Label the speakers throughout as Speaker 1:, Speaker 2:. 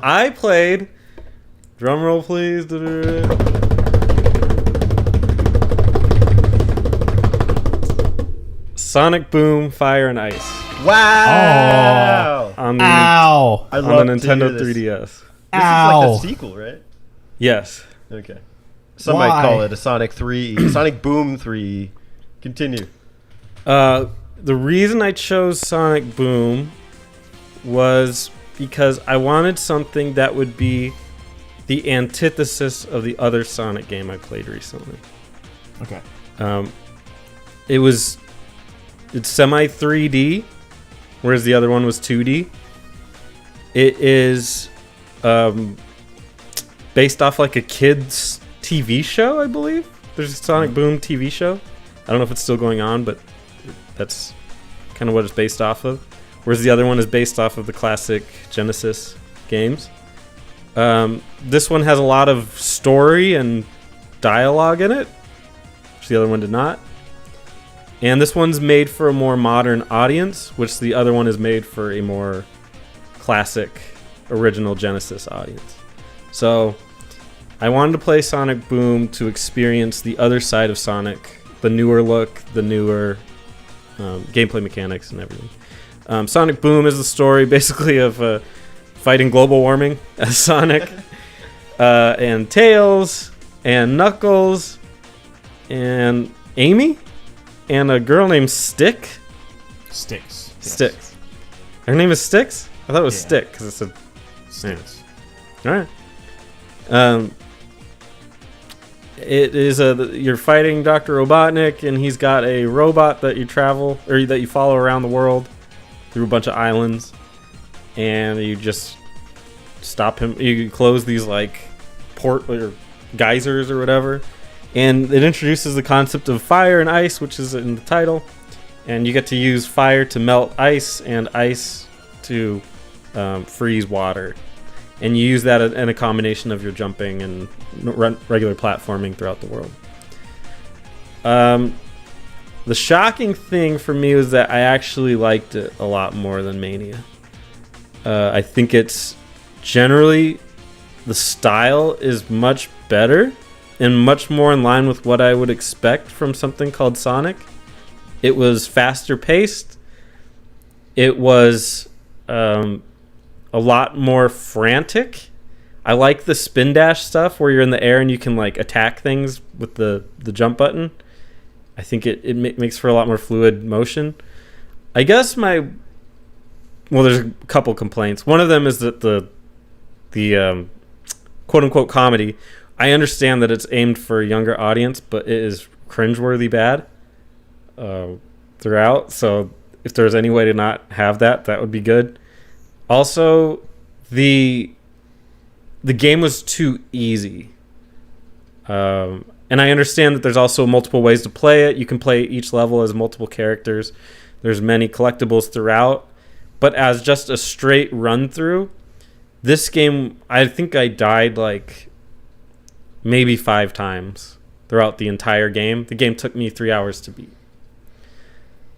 Speaker 1: I played. Drum roll, please. Sonic Boom, Fire and Ice.
Speaker 2: Wow!
Speaker 1: On the,
Speaker 3: Ow!
Speaker 2: I
Speaker 1: on
Speaker 2: love
Speaker 1: the
Speaker 2: to hear
Speaker 1: Nintendo
Speaker 2: this.
Speaker 1: 3DS.
Speaker 2: This
Speaker 3: Ow!
Speaker 2: is like the sequel, right?
Speaker 1: Yes.
Speaker 2: Okay. Some
Speaker 3: Why?
Speaker 2: might call it a Sonic 3, Sonic Boom 3. Continue.
Speaker 1: The reason I chose Sonic Boom was because I wanted something that would be the antithesis of the other Sonic game I played recently.
Speaker 3: Okay.
Speaker 1: It's semi 3D, whereas the other one was 2D. It is based off like a kids TV show, I believe. There's a Sonic Boom TV show. I don't know if it's still going on, but that's kind of what it's based off of. Whereas the other one is based off of the classic Genesis games. This one has a lot of story and dialogue in it, which the other one did not. And this one's made for a more modern audience, which the other one is made for a more classic, original Genesis audience. So I wanted to play Sonic Boom to experience the other side of Sonic, the newer look, the newer gameplay mechanics and everything. Sonic Boom is the story basically of fighting global warming as Sonic, and Tails, and Knuckles, and Amy, and a girl named Stick.
Speaker 3: Sticks. Yes.
Speaker 1: Sticks. Her name is Sticks? I thought it was
Speaker 3: Yeah.
Speaker 1: Stick because it's a.
Speaker 3: Sticks.
Speaker 1: All right. It is you're fighting Dr. Robotnik, and he's got a robot that you follow around the world through a bunch of islands, and you just stop him. You close these like port or geysers or whatever, and it introduces the concept of fire and ice, which is in the title, and you get to use fire to melt ice and ice to freeze water. And you use that in a combination of your jumping and regular platforming throughout the world. The shocking thing for me was that I actually liked it a lot more than Mania. I think it's generally, the style is much better and much more in line with what I would expect from something called Sonic. It was faster paced. It was a lot more frantic. I like the spin dash stuff where you're in the air and you can like attack things with the jump button. I think it makes for a lot more fluid motion. I guess there's a couple complaints. One of them is that the quote unquote comedy, I understand that it's aimed for a younger audience, but it is cringeworthy bad throughout. So if there's any way to not have that would be good. Also, the game was too easy. And I understand that there's also multiple ways to play it. You can play each level as multiple characters. There's many collectibles throughout. But as just a straight run through, this game, I think I died like maybe 5 times throughout the entire game. The game took me 3 hours to beat.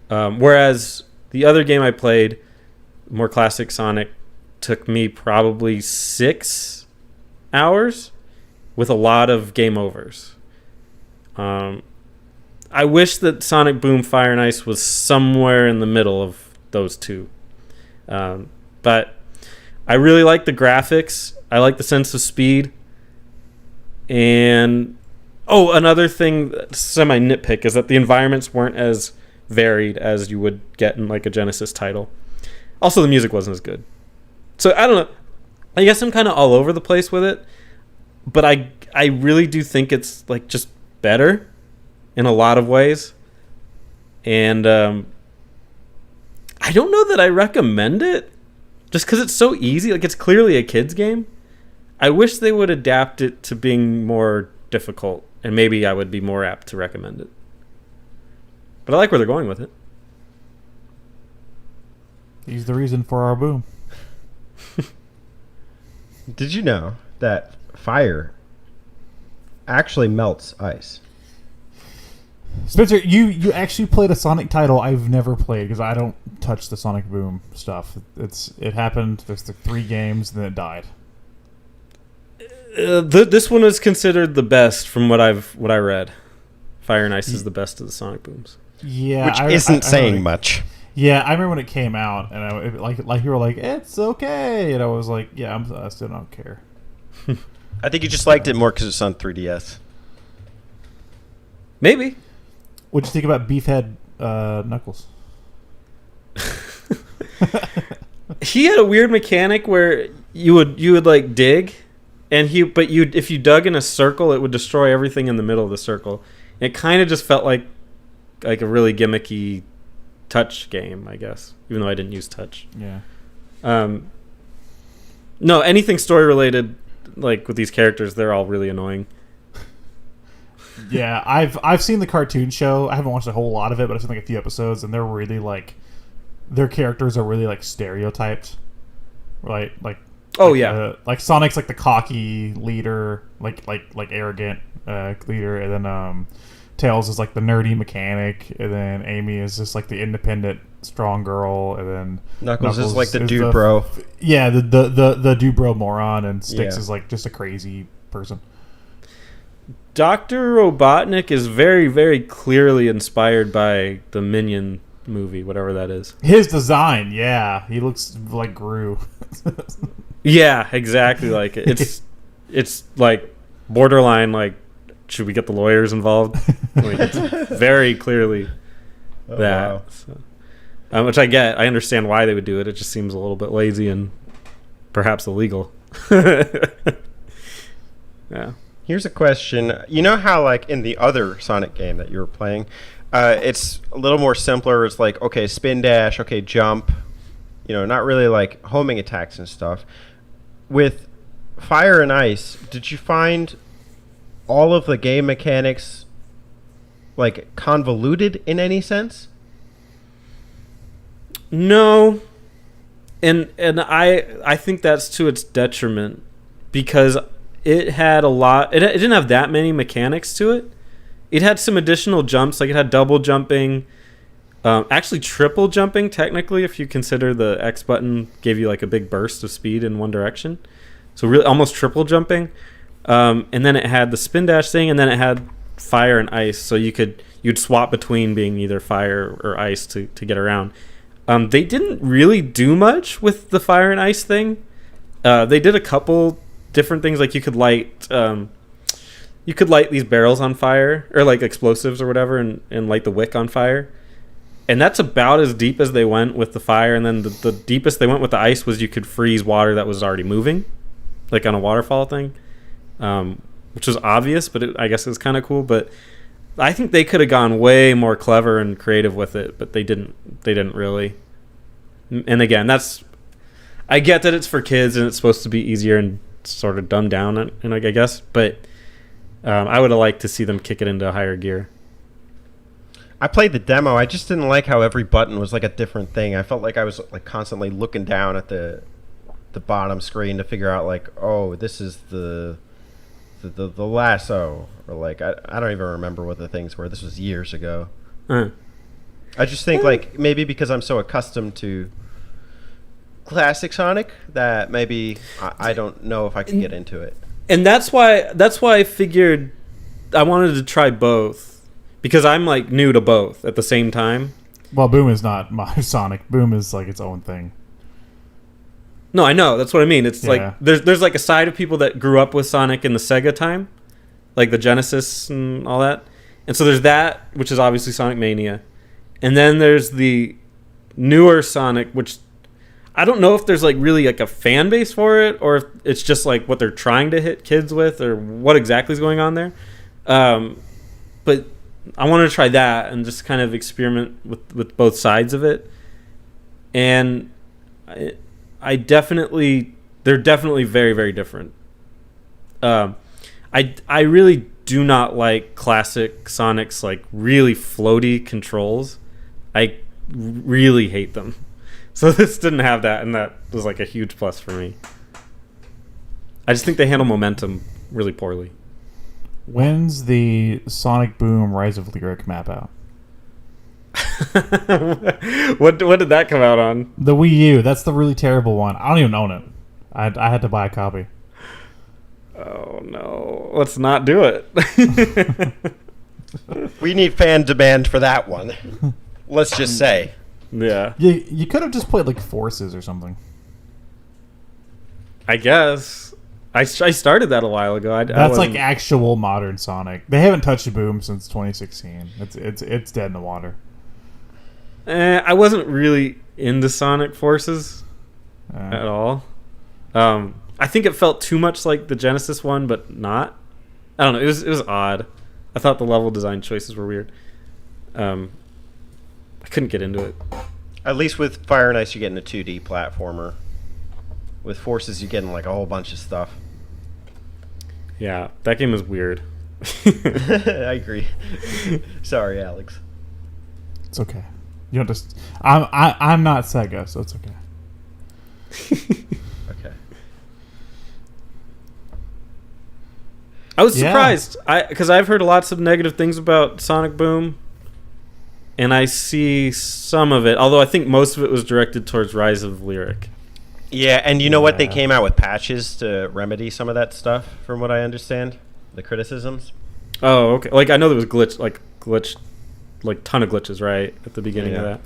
Speaker 1: Whereas the other game I played, more classic Sonic, took me probably 6 hours with a lot of game overs. I wish that Sonic Boom Fire and Ice was somewhere in the middle of those two. But I really like the graphics. I like the sense of speed. And another thing, semi nitpick, is that the environments weren't as varied as you would get in like a Genesis title. Also, the music wasn't as good. So, I don't know. I guess I'm kind of all over the place with it. But I really do think it's like just better in a lot of ways. And I don't know that I recommend it. Just because it's so easy. Like, it's clearly a kid's game. I wish they would adapt it to being more difficult. And maybe I would be more apt to recommend it. But I like where they're going with it.
Speaker 3: He's the reason for our boom.
Speaker 2: Did you know that fire actually melts ice?
Speaker 3: Spencer, you actually played a Sonic title I've never played because I don't touch the Sonic Boom stuff. It happened. There's the 3 games, and then it died.
Speaker 1: This one is considered the best from what I read. Fire and Ice is the best of the Sonic Booms.
Speaker 3: Yeah,
Speaker 2: Which isn't saying much.
Speaker 3: Yeah, I remember when it came out, and like you were like, it's okay, and I was like, yeah, I still don't care.
Speaker 2: I think you just liked it more because it's on 3DS.
Speaker 1: Maybe.
Speaker 3: What'd you think about Beefhead Knuckles?
Speaker 1: He had a weird mechanic where you would like dig, and if you dug in a circle, it would destroy everything in the middle of the circle. It kind of just felt like a really gimmicky touch game, I guess, even though I didn't use touch.
Speaker 3: Yeah.
Speaker 1: No, anything story related, like with these characters, they're all really annoying.
Speaker 3: Yeah, I've seen the cartoon show. I haven't watched a whole lot of it, but I've seen like a few episodes, and they're really like, their characters are really like stereotyped, right? Like Sonic's like the cocky leader, like arrogant leader, and then Tails is like the nerdy mechanic, and then Amy is just like the independent strong girl, and then
Speaker 2: Knuckles is like the dude bro.
Speaker 3: Yeah, the dude bro moron, and Styx
Speaker 2: Yeah.
Speaker 3: is like just a crazy person.
Speaker 1: Dr. Robotnik is very, very clearly inspired by the Minion movie, whatever that is.
Speaker 3: His design, yeah, he looks like Gru.
Speaker 1: Yeah, exactly like it. It's like borderline like, should we get the lawyers involved? Like, it's very clearly that.
Speaker 2: Wow.
Speaker 1: So, which I get. I understand why they would do it. It just seems a little bit lazy and perhaps illegal. Yeah.
Speaker 2: Here's a question. You know how, like, in the other Sonic game that you were playing, it's a little more simpler. It's like, okay, spin dash, okay, jump. You know, not really like homing attacks and stuff. With Fire and Ice, did you find all of the game mechanics, like, convoluted in any sense?
Speaker 1: No. And I think that's to its detriment, because it had a lot. It didn't have that many mechanics to it. It had some additional jumps, like it had double jumping, actually triple jumping technically, if you consider the X button gave you like a big burst of speed in one direction. So really almost triple jumping. And then it had the spin dash thing, and then it had fire and ice, so you'd swap between being either fire or ice to get around. They didn't really do much with the fire and ice thing. They did a couple different things, like you could light these barrels on fire, or like explosives or whatever, and light the wick on fire. And that's about as deep as they went with the fire. And then the deepest they went with the ice was you could freeze water that was already moving, like on a waterfall thing, which was obvious, but I guess it was kind of cool. But I think they could have gone way more clever and creative with it, but they didn't really. And again, I get that it's for kids and it's supposed to be easier and sort of dumbed down, and I guess, but I would have liked to see them kick it into higher gear.
Speaker 2: I played the demo. I just didn't like how every button was like a different thing. I felt like I was like constantly looking down at the bottom screen to figure out like, oh, this is the lasso, or like I don't even remember what the things were. This was years ago. I just think like maybe because I'm so accustomed to classic Sonic that maybe I don't know if I could get into it.
Speaker 1: And that's why I figured I wanted to try both, because I'm like new to both at the same time.
Speaker 3: Well, Boom is not my Sonic. Boom is like its own thing.
Speaker 1: No, I know. That's what I mean. It's like there's like a side of people that grew up with Sonic in the Sega time, like the Genesis and all that. And so there's that, which is obviously Sonic Mania. And then there's the newer Sonic, which I don't know if there's like really like a fan base for it, or if it's just like what they're trying to hit kids with, or what exactly is going on there. But I wanted to try that and just kind of experiment with both sides of it. And they're definitely very, very different. I really do not like classic Sonic's like really floaty controls. I really hate them. So this didn't have that, and that was like a huge plus for me. I just think they handle momentum really poorly.
Speaker 3: When's the Sonic Boom Rise of Lyric map out?
Speaker 1: What did that come out on?
Speaker 3: The Wii U. That's the really terrible one. I don't even own it. I had to buy a copy.
Speaker 1: Oh no, let's not do it.
Speaker 2: We need fan demand for that one. Let's just say.
Speaker 1: Yeah,
Speaker 3: You could have just played like Forces or something.
Speaker 1: I guess. I started that a while ago.
Speaker 3: That's like actual modern Sonic. They haven't touched Boom since 2016. It's dead in the water.
Speaker 1: I wasn't really into Sonic Forces at all. I think it felt too much like the Genesis one, but not. I don't know. It was odd. I thought the level design choices were weird. I couldn't get into it.
Speaker 2: At least with Fire and Ice, you're getting a 2D platformer. With Forces, you're getting like a whole bunch of stuff.
Speaker 1: Yeah, that game was weird.
Speaker 2: I agree. Sorry, Alex.
Speaker 3: It's okay. You don't just. I'm not Sega, so it's okay.
Speaker 2: Okay.
Speaker 1: I was surprised because I've heard lots of negative things about Sonic Boom, and I see some of it. Although I think most of it was directed towards Rise of Lyric.
Speaker 2: Yeah, and you know what? They came out with patches to remedy some of that stuff, from what I understand. The criticisms.
Speaker 1: Oh, okay. Like I know there was glitch, like ton of glitches right at the beginning of that.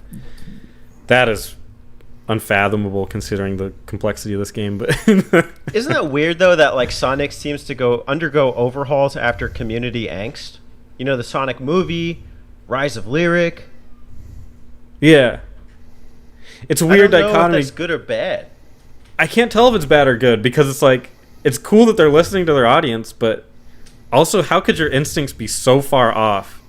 Speaker 1: That is unfathomable considering the complexity of this game. But
Speaker 2: isn't that weird though that like Sonic seems to undergo overhauls after community angst? You know, the Sonic movie, Rise of Lyric.
Speaker 1: Yeah, it's a weird
Speaker 2: I don't know
Speaker 1: dichotomy.
Speaker 2: if that's good or bad.
Speaker 1: I can't tell if it's bad or good because it's like it's cool that they're listening to their audience, but also how could your instincts be so far off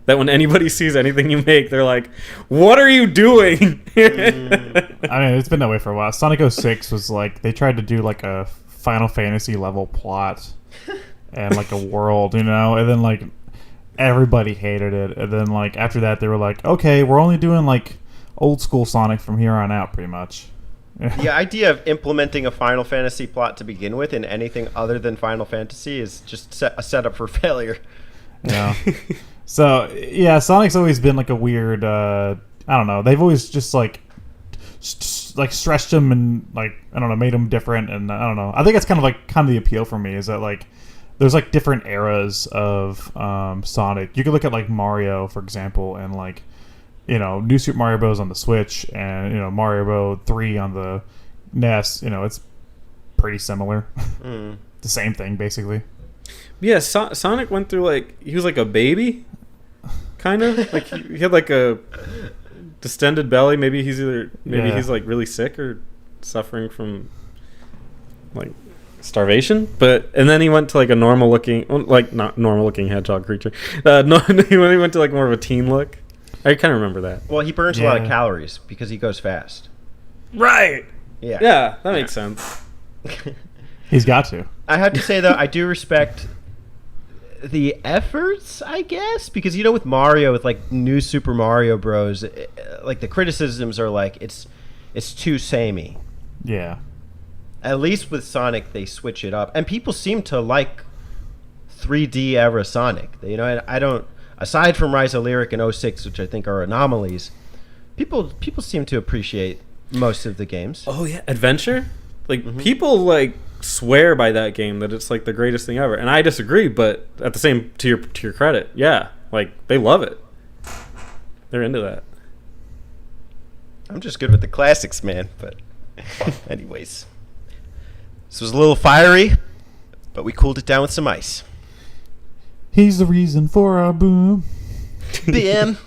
Speaker 1: that when anybody sees anything you make, they're like, "What are you doing?"
Speaker 3: I mean, it's been that way for a while. Sonic 06 was like they tried to do like a Final Fantasy level plot and like a world, and then like everybody hated it, and then like after that they were like, "Okay, we're only doing like old school Sonic from here on out, pretty much."
Speaker 2: The idea of implementing a Final Fantasy plot to begin with in anything other than Final Fantasy is just a setup for failure.
Speaker 3: Yeah. So yeah, Sonic's always been like a weird. I don't know. They've always just like stretched him and like I don't know, made him different, and I don't know. I think that's kind of the appeal for me is that like there's like different eras of Sonic. You could look at like Mario, for example, and like. New Super Mario Bros. On the Switch and, Mario Bros. 3 on the NES, it's pretty similar. The same thing, basically.
Speaker 1: Yeah, Sonic went through, like, he was like a baby, kind of. Like, he had, like, a distended belly. Maybe he's he's, like, really sick or suffering from, like, starvation. And then he went to, like, a normal-looking, like, not normal-looking hedgehog creature. He went to, like, more of a teen look. I kind of remember that.
Speaker 2: Well, he burns a lot of calories because he goes fast.
Speaker 1: Right.
Speaker 2: Yeah.
Speaker 1: Yeah, that makes sense.
Speaker 3: He's got to.
Speaker 2: I have to say, though, I do respect the efforts, I guess, because, with Mario, with, like, New Super Mario Bros., like, the criticisms are, like, it's too samey.
Speaker 3: Yeah.
Speaker 2: At least with Sonic, they switch it up. And people seem to like 3D era Sonic. I don't... Aside from Rise of Lyric and 06, which I think are anomalies, people seem to appreciate most of the games.
Speaker 1: Oh yeah, Adventure? Like people like swear by that game that it's like the greatest thing ever. And I disagree, but at the same to your credit, yeah. Like they love it. They're into that.
Speaker 2: I'm just good with the classics, man, but anyways. This was a little fiery, but we cooled it down with some ice.
Speaker 3: He's the reason for our boom.
Speaker 2: BM.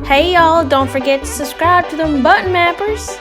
Speaker 4: Hey y'all, don't forget to subscribe to them button mappers.